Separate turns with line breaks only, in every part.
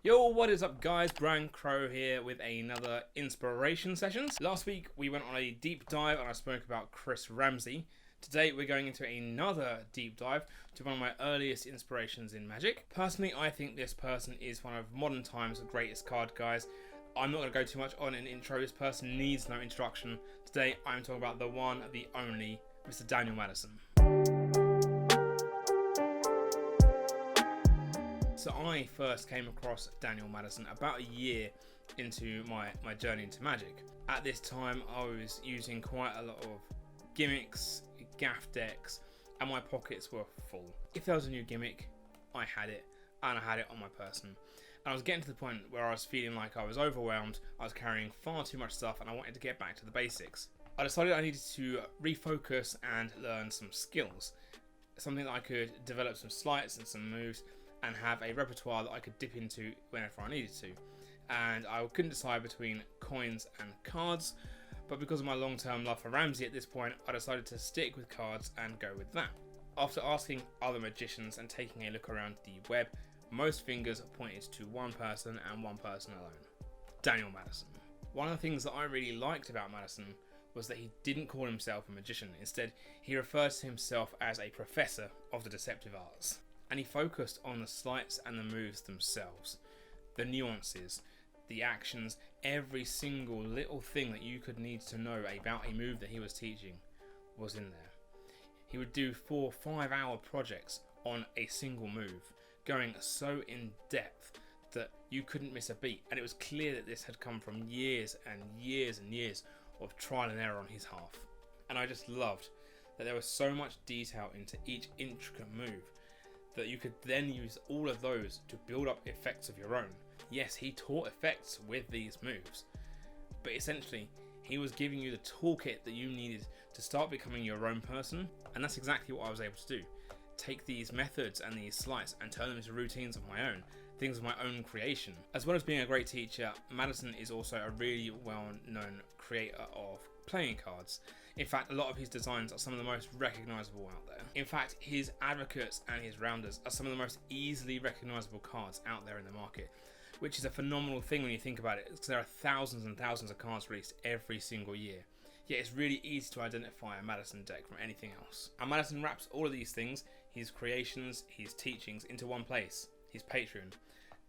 Yo, what is up guys? Brian Crow here with another inspiration sessions. Last week we went on a deep dive and I spoke about Chris Ramsey. Today we're going into another deep dive to one of my earliest inspirations in Magic. Personally, I think this person is one of modern time's greatest card guys. I'm not going to go too much on an intro. This person needs no introduction. Today I'm talking about the one, the only, Mr. Daniel Madison. So I first came across Daniel Madison about a year into my journey into Magic. At this time I was using quite a lot of gimmicks, gaff decks, and my pockets were full. If there was a new gimmick, I had it, and I had it on my person. And I was getting to the point where I was feeling like I was overwhelmed, I was carrying far too much stuff, and I wanted to get back to the basics. I decided I needed to refocus and learn some skills. Something that I could develop some sleights and some moves, and have a repertoire that I could dip into whenever I needed to. And I couldn't decide between coins and cards, but because of my long-term love for Ramsey at this point, I decided to stick with cards and go with that. After asking other magicians and taking a look around the web, most fingers pointed to one person and one person alone: Daniel Madison. One of the things that I really liked about Madison was that he didn't call himself a magician. Instead, he referred to himself as a professor of the deceptive arts. And he focused on the sleights and the moves themselves, the nuances, the actions, every single little thing that you could need to know about a move that he was teaching was in there. He would do 4 or 5 hour projects on a single move, going so in depth that you couldn't miss a beat, and it was clear that this had come from years and years and years of trial and error on his half. And I just loved that there was so much detail into each intricate move that you could then use all of those to build up effects of your own. Yes, he taught effects with these moves, but essentially he was giving you the toolkit that you needed to start becoming your own person, and that's exactly what I was able to do. Take these methods and these sleights and turn them into routines of my own, things of my own creation. As well as being a great teacher, Madison is also a really well-known creator of playing cards. In fact, a lot of his designs are some of the most recognisable out there. In fact, his advocates and his rounders are some of the most easily recognisable cards out there in the market, which is a phenomenal thing when you think about it, because there are thousands and thousands of cards released every single year. Yet it's really easy to identify a Madison deck from anything else. And Madison wraps all of these things, his creations, his teachings, into one place: his Patreon,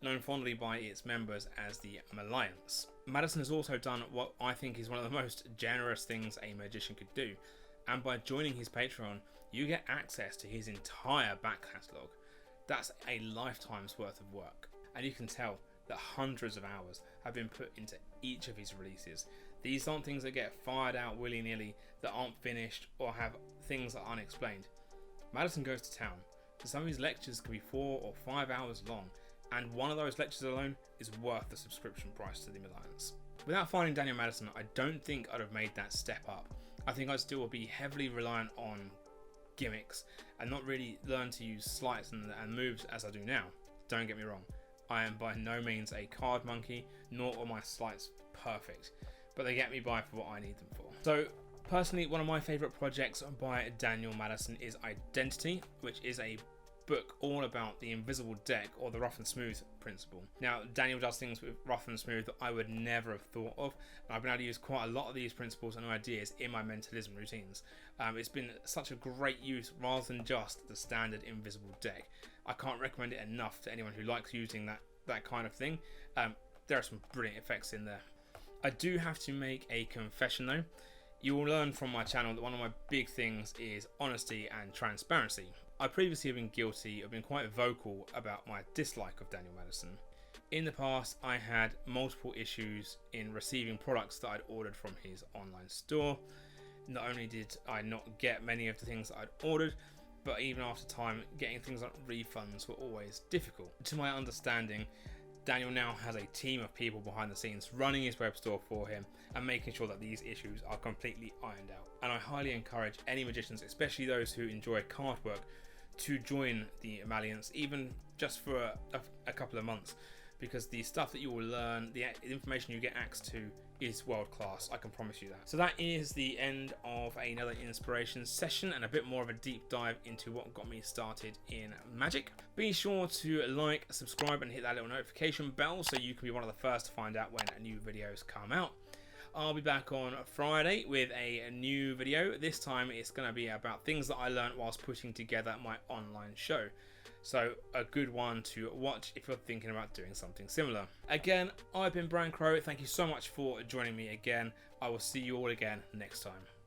known fondly by its members as the Alliance. Madison has also done what I think is one of the most generous things a magician could do, and by joining his Patreon, you get access to his entire back catalogue. That's a lifetime's worth of work, and you can tell that hundreds of hours have been put into each of his releases. These aren't things that get fired out willy-nilly, that aren't finished, or have things that are unexplained. Madison goes to town, so some of his lectures can be 4 or 5 hours long, and one of those lectures alone is worth the subscription price to the Alliance. Without finding Daniel Madison, I don't think I'd have made that step up. I think I'd still be heavily reliant on gimmicks and not really learn to use sleights and moves as I do now. Don't get me wrong, I am by no means a card monkey, nor are my sleights perfect, but they get me by for what I need them for. So personally, one of my favourite projects by Daniel Madison is Identity, which is a book all about the invisible deck, or the rough and smooth principle. Now, Daniel does things with rough and smooth that I would never have thought of, and I've been able to use quite a lot of these principles and ideas in my mentalism routines. It's been such a great use rather than just the standard invisible deck. I can't recommend it enough to anyone who likes using that kind of thing. There are some brilliant effects in there. I do have to make a confession though. You will learn from my channel that one of my big things is honesty and transparency. I previously have been guilty of being quite vocal about my dislike of Daniel Madison. In the past, I had multiple issues in receiving products that I'd ordered from his online store. Not only did I not get many of the things that I'd ordered, but even after time, getting things like refunds were always difficult. To my understanding, Daniel now has a team of people behind the scenes running his web store for him and making sure that these issues are completely ironed out. And I highly encourage any magicians, especially those who enjoy card work, to join the Alliance, even just for a couple of months, because the stuff that you will learn, the information you get access to is world class. I can promise you that. So that is the end of another inspiration session and a bit more of a deep dive into what got me started in Magic. Be sure to like, subscribe and hit that little notification bell so you can be one of the first to find out when new videos come out. I'll be back on Friday with a new video. This time it's going to be about things that I learned whilst putting together my online show. So a good one to watch if you're thinking about doing something similar. Again, I've been Brian Crow. Thank you so much for joining me again. I will see you all again next time.